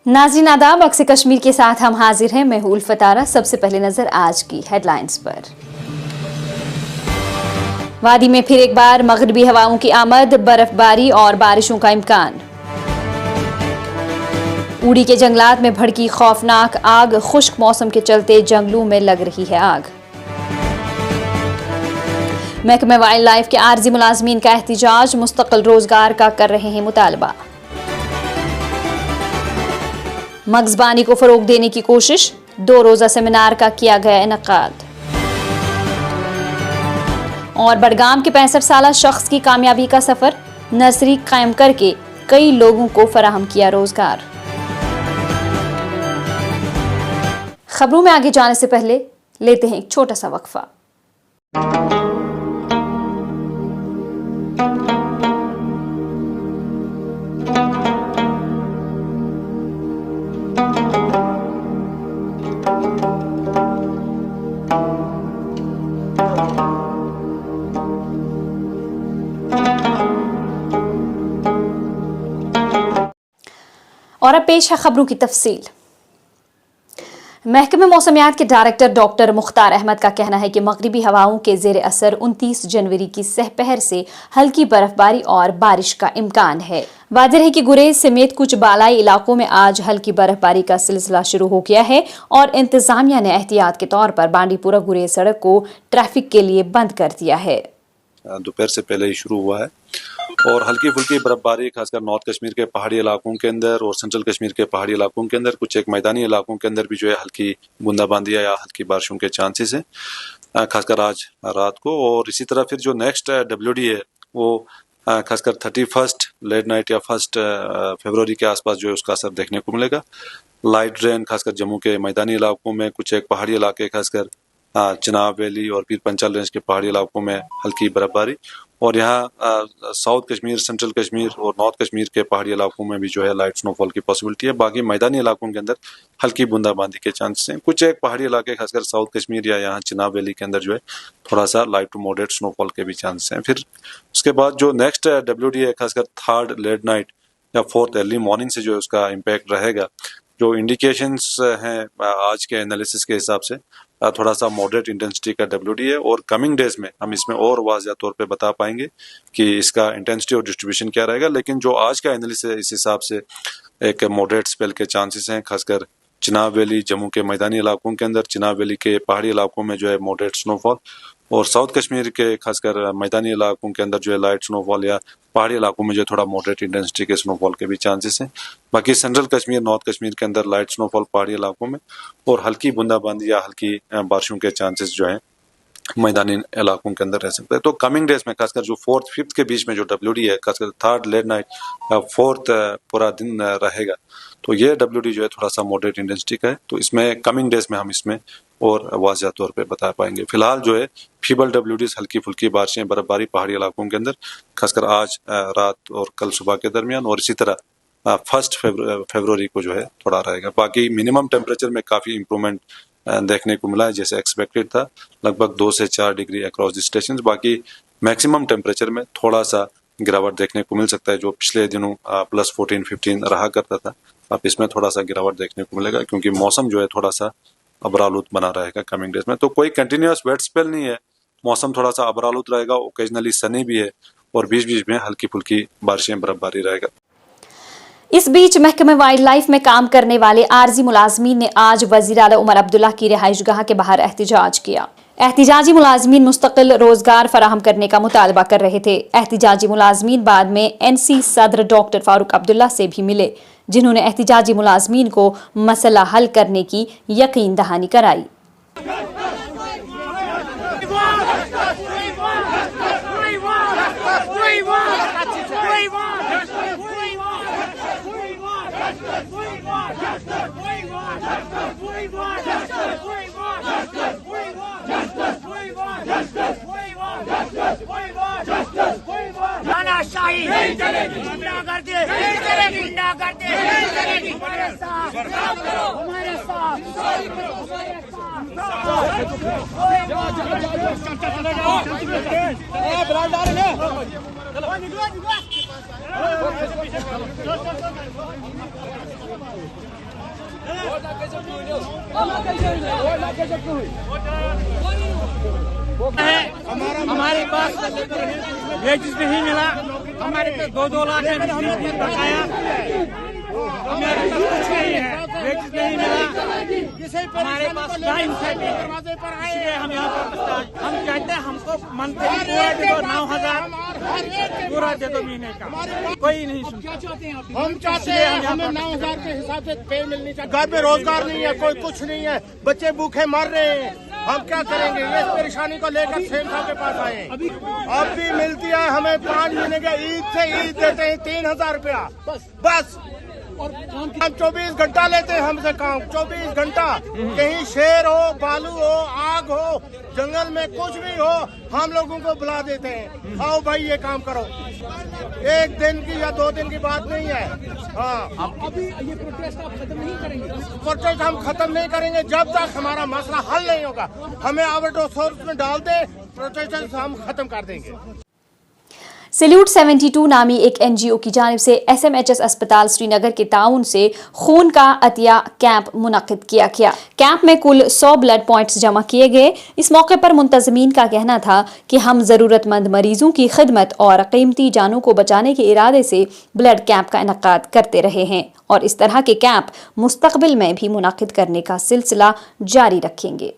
नाज़रीन आदाब, अक्स कश्मीर के साथ हम हाजिर हैं। मैं हूं उल्फत आरा। सबसे पहले नजर आज की हेडलाइंस पर। वादी में फिर एक बार मगरिबी हवाओं की आमद, बर्फबारी और बारिशों का इम्कान। उड़ी के जंगलात में भड़की खौफनाक आग, खुश्क मौसम के चलते जंगलों में लग रही है आग। महकमे वाइल्ड लाइफ के आर्जी मुलाजमीन का एहतिजाज, मुस्तकिल रोजगार का कर रहे हैं मुतालबा। मगजबानी को फरोग देने की कोशिश, 2 रोजा सेमिनार का किया गया इनकाद। और बडगाम के 65 साला शख्स की कामयाबी का सफर, नर्सरी कायम करके कई लोगों को फराहम किया रोजगार। खबरों में आगे जाने से पहले लेते हैं एक छोटा सा वक्फा। और अब पेश है खबरों की तफसील। महकमे मौसमियात के डायरेक्टर डॉक्टर मुख्तार अहमद का कहना है कि मगरिबी हवाओं के जेर असर 29 जनवरी की सहपहर से हल्की बर्फबारी और बारिश का इम्कान है। वाज़ेह है कि गुरेज समेत कुछ बालाई इलाकों में आज हल्की बर्फबारी का सिलसिला शुरू हो गया है और इंतजामिया ने एहतियात के तौर पर बांडीपुरा गुरेज सड़क को ट्रैफिक के लिए बंद कर दिया है। दोपहर से पहले ही शुरू हुआ है और हल्की फुल्की बर्फबारी खासकर नॉर्थ कश्मीर के पहाड़ी इलाकों के अंदर और सेंट्रल कश्मीर के पहाड़ी इलाकों के अंदर, कुछ एक मैदानी इलाकों के अंदर भी जो है हल्की बूंदाबांदी या हल्की बारिशों के चांसेस हैं खासकर आज रात को। और इसी तरह फिर जो नेक्स्ट WD है वो खासकर 31 लेट नाइट या 1 फरवरी के आसपास जो है उसका असर देखने को मिलेगा। लाइट रेन खासकर जम्मू के मैदानी इलाकों में, कुछ एक पहाड़ी इलाके खासकर चिनाब वैली और पीर पंचाल रेंज के पहाड़ी इलाकों में हल्की बर्फबारी, और यहाँ साउथ कश्मीर, सेंट्रल कश्मीर और नॉर्थ कश्मीर के पहाड़ी इलाकों में भी जो है लाइट स्नोफॉल की पॉसिबिलिटी है। बाकी मैदानी इलाकों के अंदर हल्की बूंदाबांदी के चांसेस हैं। कुछ एक पहाड़ी इलाके खासकर साउथ कश्मीर या यहाँ चिनाब वैली के अंदर जो है थोड़ा सा लाइट टू मॉडरेट स्नोफॉल के भी चांसेस हैं। फिर उसके बाद जो नेक्स्ट WD है खासकर 3rd लेट नाइट या 4th अर्ली मॉर्निंग से जो है उसका इम्पैक्ट रहेगा। जो इंडिकेशंस हैं आज के एनालिसिस के हिसाब से थोड़ा सा मॉडरेट इंटेंसिटी का WD है और कमिंग डेज में हम इसमें और वाज़ेह तौर पे बता पाएंगे कि इसका इंटेंसिटी और डिस्ट्रीब्यूशन क्या रहेगा। लेकिन जो आज का एनालिसिस है इस हिसाब से एक मॉडरेट स्पेल के चांसेस हैं खासकर चिनाब वैली, जम्मू के मैदानी इलाकों के अंदर, चिनाब वैली के पहाड़ी इलाकों में जो है मॉडरेट स्नोफॉल, और साउथ कश्मीर के खासकर मैदानी इलाकों के अंदर जो है लाइट स्नोफॉल या पहाड़ी इलाकों में जो थोड़ा मॉडरेट इंटेंसिटी के स्नोफॉल के भी चांसेस हैं। बाकी सेंट्रल कश्मीर, नॉर्थ कश्मीर के अंदर लाइट स्नोफॉल पहाड़ी इलाकों में और हल्की बूंदाबांदी या हल्की बारिशों के चांसेस जो है मैदानी इलाकों के अंदर रह सकता है। तो कमिंग डेज में खासकर जो 4th 5th के बीच में जो WD है खासकर 3rd लेट नाइट या 4th पूरा दिन रहेगा, तो ये WD जो है थोड़ा सा मॉडरेट इंटेंसिटी का है। तो इसमें कमिंग डेज में हम इसमें और वाज़ेह तौर पे बता पाएंगे। फिलहाल जो है फीबल WDs, हल्की फुल्की बारिशें, बर्फबारी पहाड़ी इलाकों के अंदर खासकर आज रात और कल सुबह के दरमियान, और इसी तरह 1 फरवरी को जो है थोड़ा रहेगा। बाकी मिनिमम टेम्परेचर में काफ़ी इंप्रूवमेंट देखने को मिला है जैसे एक्सपेक्टेड था, लगभग 2 से 4 डिग्री अक्रॉस द स्टेशन। बाकी मैक्सिमम टेम्परेचर में थोड़ा सा गिरावट देखने को मिल सकता है, जो पिछले दिनों +14-15 रहा करता था। अब इसमें थोड़ा सा गिरावट देखने को मिलेगा क्योंकि मौसम जो है थोड़ा सा अबरालूद बना रहेगा कमिंग डेज में। तो कोई कंटिन्यूअस वेट स्पेल नहीं है, मौसम थोड़ा सा अबरालूद रहेगा, ओकेजनली सनी भी है और बीच बीच में हल्की फुल्की बारिशें, बर्फबारी रहेगा। इस बीच महकमे वाइल्ड लाइफ में काम करने वाले आर्जी मुलाजमीन ने आज वजीर आला उमर अब्दुल्ला की रिहाइशगाह के बाहर एहतिजाज किया। एहतिजाजी मुलाजमीन मुस्तकिल रोजगार फराहम करने का मुतालबा कर रहे थे। एहतिजाजी मुलाजमीन बाद में NC सदर डॉक्टर फारूक अब्दुल्ला से भी मिले, जिन्होंने एहतिजाजी मुलाजमीन को मसला हल करने की यकीन दहानी कराई। तानाशाही नहीं चलेगी, गुंडागर्दी नहीं चलेगी, गुंडागर्दी नहीं चलेगी। हमारे साथ करो, हमारे साथ हमारे पास वेजेस नहीं मिला, हमारे पास 2-2 लाख बकाया, हमारे पास कुछ नहीं है, वेजेस नहीं मिला, हमारे पास टाइम से दरवाजे पर आए, हम यहाँ पर हम कहते हैं हमको मंथली पूरा दे दो 9,000 पूरा दे दो महीने का, कोई नहीं सुनता। हम चाहते हैं हमें 9,000 के हिसाब से पे मिलनी चाहिए। घर में रोजगार नहीं है, कोई कुछ नहीं है, बच्चे भूखे मर रहे हैं, हम क्या करेंगे? ये परेशानी को लेकर सेम साहब के पास आए। अब भी मिलती है हमें 5 महीने के, ईद से ईद देते हैं 3,000 रुपया बस। और हम 24 घंटा लेते हैं हमसे काम, 24 घंटा। कहीं शेर हो, बालू हो, आग हो, जंगल में कुछ भी हो, हम लोगों को बुला देते हैं, आओ भाई ये काम करो। 1 दिन की या 2 दिन की बात नहीं है। हाँ, अभी ये प्रोटेस्ट आप खत्म नहीं करेंगे? प्रोटेस्ट हम खत्म नहीं करेंगे जब तक हमारा मसला हल नहीं होगा। हमें आउट ऑफ सोर्स में डाल दे, प्रोटेस्ट हम खत्म कर देंगे। सैल्यूट 72 नामी एक एनजीओ की जानिब से SMHS अस्पताल श्रीनगर के ताउन से खून का अतिया कैंप मुनक्किद किया गया। कैंप में कुल 100 ब्लड पॉइंट्स जमा किए गए। इस मौके पर मुंतज़मीन का कहना था कि हम ज़रूरतमंद मरीजों की खिदमत और कीमती जानों को बचाने के इरादे से ब्लड कैंप का इनकाद करते रहे हैं और इस तरह के कैंप मुस्तकबिल में भी मुनक्किद करने का सिलसिला जारी रखेंगे।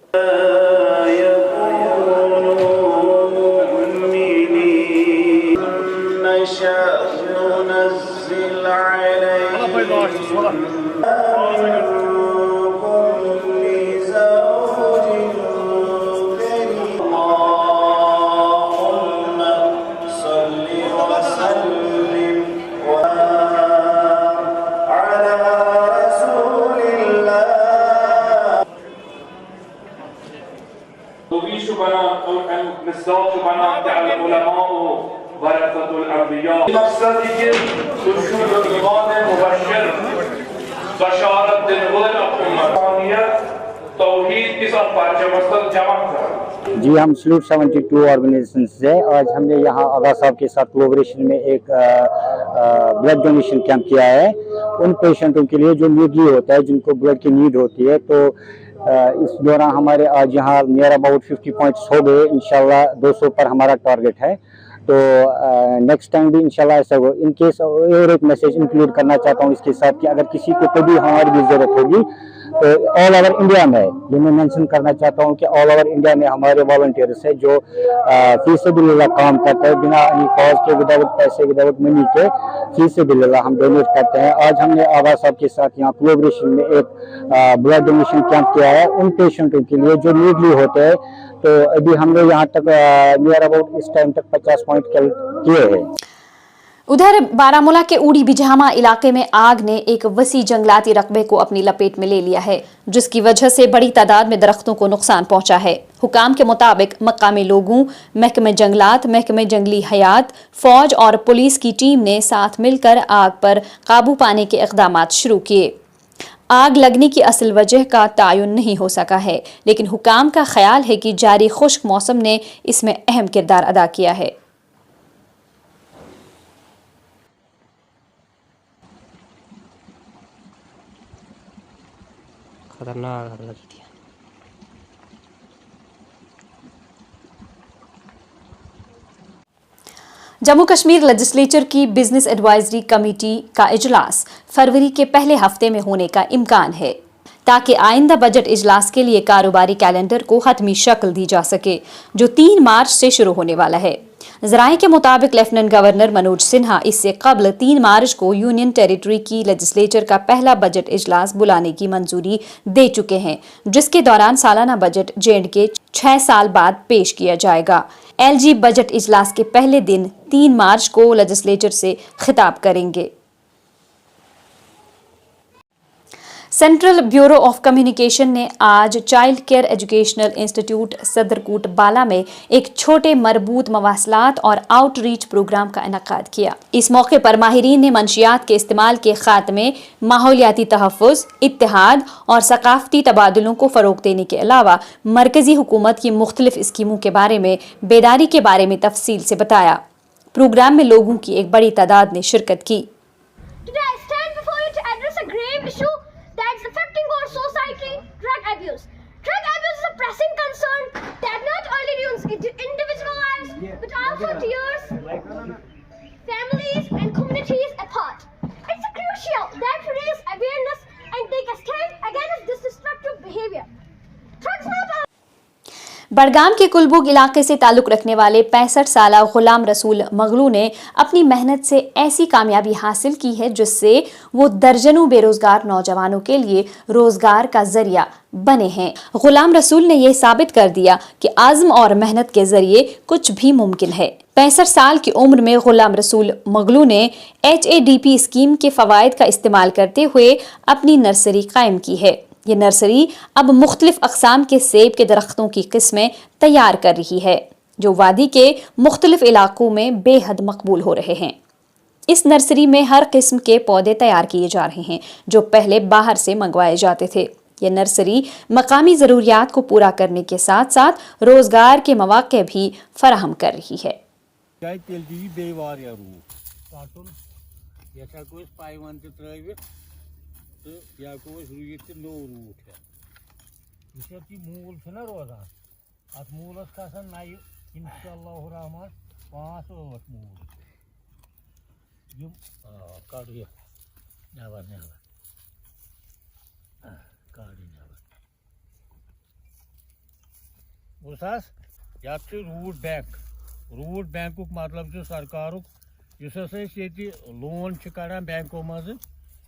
जी, हम सैल्यूट 72 ऑर्गेनाइजेशन से आज हमने यहाँ आगा साहब के साथ कोलैबोरेशन में एक ब्लड डोनेशन कैंप किया है उन पेशेंटों के लिए जो नीडली होता है, जिनको ब्लड की नीड होती है। तो इस दौरान हमारे आज यहाँ नियर अबाउट 50 पॉइंट्स हो गए। इंशाल्लाह 200 पर हमारा टारगेट है। तो नेक्स्ट टाइम भी इंशाल्लाह ऐसा हो। इन केस और एक मैसेज इंक्लूड करना चाहता हूँ इसके साथ कि अगर किसी को कभी हमारी भी ज़रूरत होगी तो ऑल ओवर इंडिया में, ये मैं मेंशन करना चाहता हूँ कि ऑल ओवर इंडिया में हमारे वॉलंटियर्स है जो फीसबिल्लाह काम करते हैं, बिना एनी कॉज के, विदाउट पैसे, विदाउट मनी के, फीसबिल्लाह हम डोनेट करते हैं। आज हमने आगा साहब के साथ यहाँ कोलैबोरेशन में एक ब्लड डोनेशन कैंप किया है उन पेशेंटों के लिए जो नीडली होते हैं। तो अभी हमने यहाँ तक नियर अबाउट इस टाइम तक 50 पॉइंट किए हैं। उधर बारामूला के उड़ी बिजहामा इलाके में आग ने एक वसी जंगलाती रकबे को अपनी लपेट में ले लिया है, जिसकी वजह से बड़ी तादाद में दरख्तों को नुकसान पहुंचा है। हुकाम के मुताबिक मकामी लोगों, महकमे जंगलात, महकमे जंगली हयात, फौज और पुलिस की टीम ने साथ मिलकर आग पर काबू पाने के इक़दामात शुरू किए। आग लगने की असल वजह का तायुन नहीं हो सका है, लेकिन हुकाम का ख्याल है कि जारी खुश्क मौसम ने इसमें अहम किरदार अदा किया है। खतरनाक आग लगी थी। जम्मू कश्मीर लेजिस्लेचर की बिजनेस एडवाइजरी कमेटी का इजलास फरवरी के पहले हफ्ते में होने का इम्कान है, ताकि आइंदा बजट इजलास के लिए कारोबारी कैलेंडर को हतमी शक्ल दी जा सके, जो 3 मार्च से शुरू होने वाला है। ज़राए के मुताबिक लेफ्टिनेंट गवर्नर मनोज सिन्हा इससे कबल 3 मार्च को यूनियन टेरिटरी की लेजिस्लेचर का पहला बजट इजलास बुलाने की मंजूरी दे चुके हैं, जिसके दौरान सालाना बजट J&K 6 साल बाद पेश किया जाएगा। LG बजट इजलास के पहले दिन 3 मार्च को लेजिस्लेचर से खिताब करेंगे। सेंट्रल ब्यूरो ऑफ कम्युनिकेशन ने आज चाइल्ड केयर एजुकेशनल इंस्टीट्यूट सदरकोट बाला में एक छोटे मरबूत मवासलात और आउटरीच प्रोग्राम का इनकाद किया। इस मौके पर माहिरीन ने मंशियात के इस्तेमाल के खात्मे, माहौलियाती तहफ़्फ़ुज़, इत्तेहाद और सकाफ़ती तबादलों को फ़रोग़ देने के अलावा मरकज़ी हुकूमत की मुख्तलिफ स्कीमों के बारे में बेदारी के बारे में तफसील से बताया। प्रोग्राम में लोगों की एक बड़ी तादाद ने शिरकत की। Today I stand before you to address a grave issue that's affecting our society, drug abuse. Drug abuse is a pressing concern that not only ruins individual lives but also tears families and communities apart. It's crucial that we raise awareness and take a stand against this destructive behavior. Drugs not only Budgam के कुलबुग इलाके से ताल्लुक़ रखने वाले 65 साला गुलाम रसूल मगलू ने अपनी मेहनत से ऐसी कामयाबी हासिल की है जिससे वो दर्जनों बेरोजगार नौजवानों के लिए रोजगार का जरिया बने हैं। गुलाम रसूल ने ये साबित कर दिया कि आज़म और मेहनत के जरिए कुछ भी मुमकिन है। 65 साल की उम्र में गुलाम रसूल मगलू ने HADP स्कीम के फवायद का इस्तेमाल करते हुए अपनी नर्सरी कायम की है। ये नर्सरी अब मुख्तलिफ अक़साम के सेब के दरख्तों की किस्में तैयार कर रही है जो वादी के मुख्तलिफ इलाकों में बेहद मकबूल हो रहे हैं। इस नर्सरी में हर किस्म के पौधे तैयार किए जा रहे हैं जो पहले बाहर से मंगवाए जाते थे। ये नर्सरी मकामी ज़रूरियात को पूरा करने के साथ साथ रोज़गार के मौक़े भी फराहम कर रही है। मूल रोजान अत मूलस खसान नये इंशाअल्लाह रहमान 5-8 मूल कड़ ये नवर उस रूट बैंक मतलब सरकार लोन कड़ान बैंकों मज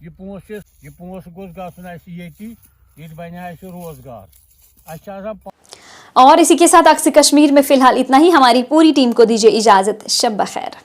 यह पोस गोस गन बना रोजगार। और इसी के साथ अक्स कश्मीर में फिलहाल इतना ही। हमारी पूरी टीम को दीजिए इजाजत। शब बखैर।